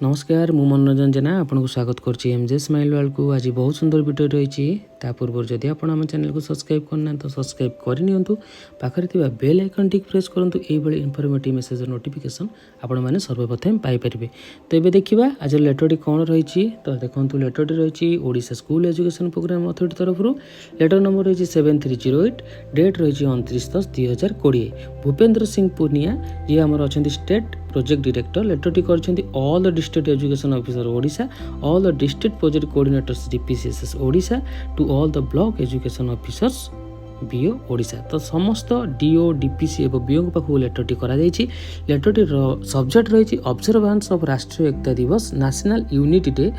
नमस्कार मु मनोरंजन जेना आपको स्वागत करुच्ची एमजे स्माइल वर्ल्ड को। आज बहुत सुंदर वीडियो रही पूर्व जदि आप चैनल को सब्सक्राइब करना तो सब्सक्राइब करनी पाखे बेल आइकन टी प्रेस करूँ। ये इनफॉर्मेटिव मेसेज नोटिफिकेशन आपण मैंने सर्वप्रथम पाइपर। तो ये देखा आज लेटरटी कौन रही। तो देखो लेटरटी रही Odisha school education program authority तरफ लेटर नंबर रही 7308 डेट रही 29/10/2020। भूपेंद्र सिंह पूर्णिया जी आमर अच्छा स्टेट प्रोजेक्ट डायरेक्टर लेटरटी कर all the district education officer Odisha, all the district project coordinators DPCSS Odisha to all the block education officers BO Odisha. तो समस्त डीओ डीपीसी और बीओ पाखु लेटरटी करा जायछि। लेटरटी सब्जेक्ट रही observance of Rashtriya Ekta Diwas national unity day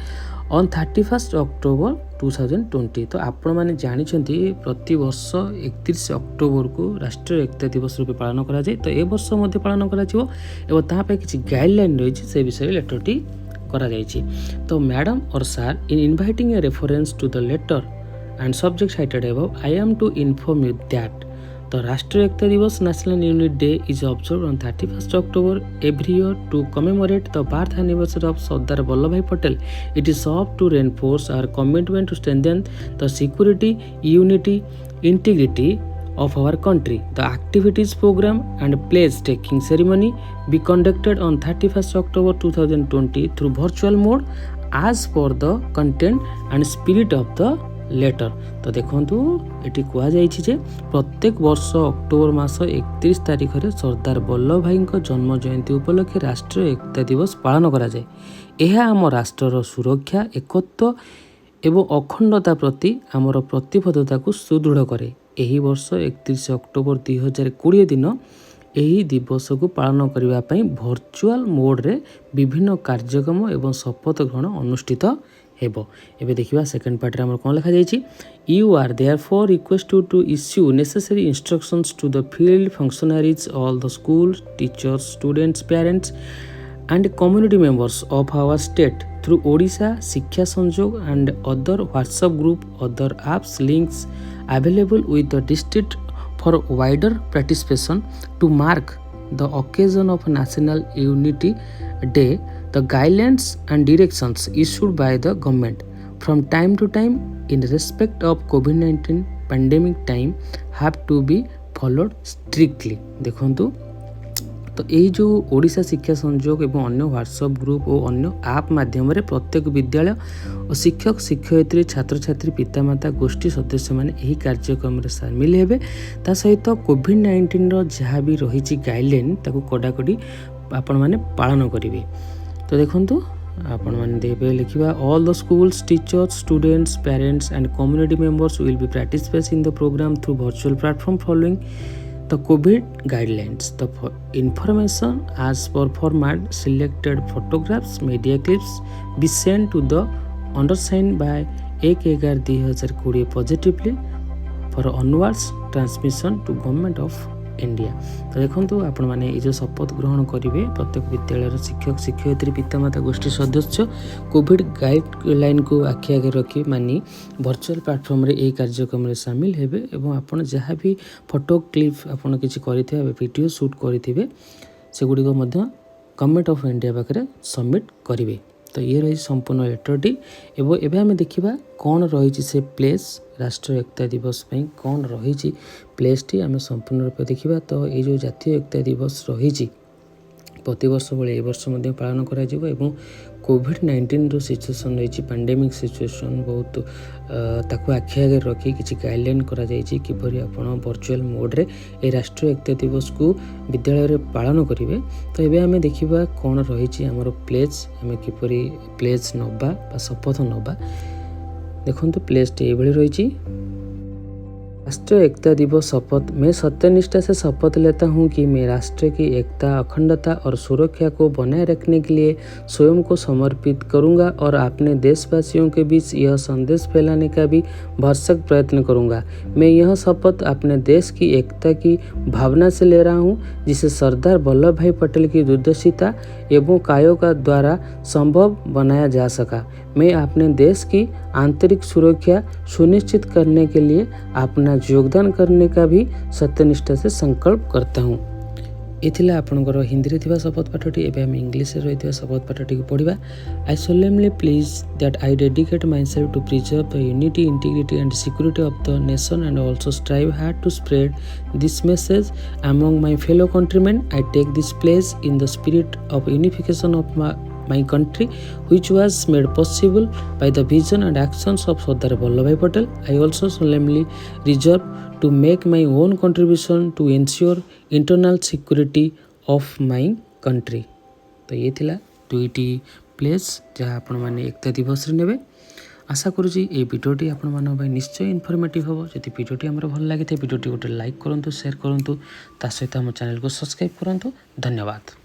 on 31 October 2020। तो आपण मैंने जानते प्रति वर्ष 31 अक्टोबर को राष्ट्रीय एकता दिवस रूप पालन करा जाए। तो ए वर्ष मध्य पालन करा जिवो एवं ताहा किसी गाइडलाइन रही से विषय लेटरटी करा जायछि। तो मैडम और sir in inviting a reference to the letter and subject cited above I am to inform you that the राष्ट्रीय Ekta Diwas national unit day is observed on 31st October every year to commemorate the birth anniversary of Sardar Vallabhbhai Patel. It is sought to reinforce our commitment to strengthen the security, unity, integrity of our country. The activities program and place taking ceremony be conducted on 31st October 2020 through virtual mode as per the content and spirit of the letter. तो देखु ये कहुई प्रत्येक वर्ष October मास 31 तारिख में सरदार वल्लभ भाई जन्म जयंती उपलक्षे राष्ट्रीय एकता दिवस पालन करा जाए। यह आम राष्ट्रर सुरक्षा, एकत्व एवं अखंडता प्रति आमर प्रतिबद्धता को सुदृढ़ करे। यही वर्ष 31 अक्टोबर 2020 दिन यही दिवस को पालन करने भर्चुआल मोड रे विभिन्न कार्यक्रम एवं शपथ ग्रहण अनुष्ठित हेबो। एबे देखिबा सेकंड पार्ट रे हमर कोन लिखा जायछि। You are therefore requested to issue necessary instructions to the field functionaries all the school teachers students parents and community members of our state through Odisha Shiksha Sanyog and other WhatsApp group other apps links available with the district for wider participation to mark the occasion of National Unity Day. The guidelines and directions issued by the government from time to time in respect of COVID-19 pandemic time have to be followed strictly. देखंतु तो यही जो ओडिशा शिक्षा संयोग एवं अन्य WhatsApp group और अन्य app माध्यम प्रत्येक विद्यालय और शिक्षक शिक्षयित्री छात्र छात्री पितामाता गोष्ठी सदस्य मैंने यही कार्यक्रम सामिल हेबे। ता सहित कोविड-19 जहाँ भी रही गाइडलाइन ताको कड़ाकड़ी आपण मैंने पालन करेंगे। तो देखो आपण मैंने देवे लिखा all the schools teachers students parents and community members will be participate in the program through virtual platform following the COVID guidelines. The information as per format selected photographs, media clips be sent to the undersigned by 1/11/2020 positively for onwards transmission to Government of India. तो देखो आपण मैंने ये जो शपथ ग्रहण करेंगे प्रत्येक विद्यालय शिक्षक शिक्षयित्री पितामाता गोष्ठी सदस्य कोविड गाइडलाइन को आखि आगे रखी मानी वर्चुअल प्लेटफॉर्म रे यही कार्यक्रम सामिल हेबे एवं आपण जहाँ भी फोटो क्लिप आपण किसी करथिबे वीडियो शूट करथिबे सेगुडी को मध्य गवर्नमेंट ऑफ इंडिया पाखे सबमिट करेंगे। तो ये रही संपूर्ण लेटरटी एवं एवं आम देखा कौन रही से प्लेस राष्ट्रीय एकता दिवस कौन रही प्लेसटी आम संपूर्ण रूप देखा। तो ये जो जातीय एकता दिवस रही प्रति वर्ष भाई वर्ष पालन करा कोविड-19 रो सिचुएसन रही पैंडेमिक सिचुएसन बहुत ताकू आखि आगे रखी किसी गाइडलाइन करा जायछि किपरि आपण वर्चुअल मोड रे ए राष्ट्रीय एकता दिवस को विद्यालय रे पालन करेंगे। तो एबे आमे देखिबा कोन रही हमर प्लेस आमे किपरि प्लेस नबा बा शपथ नबा। देखंतु प्लेस टे एभली रही राष्ट्रीय एकता दिवस शपथ। मैं सत्यनिष्ठा से शपथ लेता हूं कि मैं राष्ट्र की एकता अखंडता और सुरक्षा को बनाए रखने के लिए स्वयं को समर्पित करूंगा और अपने देशवासियों के बीच यह संदेश फैलाने का भी भरसक प्रयत्न करूंगा। मैं यह शपथ अपने देश की एकता की भावना से ले रहा हूं जिसे सरदार वल्लभ भाई पटेल की दूरदर्शिता एवं कायों द्वारा संभव बनाया जा सका। मैं अपने देश की आंतरिक सुरक्षा सुनिश्चित करने के लिए अपना योगदान करने का भी सत्यनिष्ठा से संकल्प करता हूँ। एथिला आपणकर हिंदी रे थिबा शपथ पाठटी एबे हम इंग्लिश रे रहिथिबा शपथ पाठटी को पढिबा। I solemnly pledge that I dedicate myself to preserve the unity integrity and security of the nation and also strive hard to spread this message among my fellow countrymen. I take this place in the spirit of unification of my country, which was made possible by the vision and actions of Sardar Vallabhbhai Patel. I also solemnly resolve to make my own contribution to ensure internal security of my country. तो ये थिला दुईटी place जहाँ आपण माने एकता दिवस रे नेबे। आशा करुँच ये भिडियोटी आपण मान निश्चय इनफर्मेटिव हम। जब भिडियोटी आमर भल लगी भिडियोटी गोटे लाइक करूँ, शेयर करूँ, ता सहित आम चैनल को सब्सक्राइब करूँ। धन्यवाद।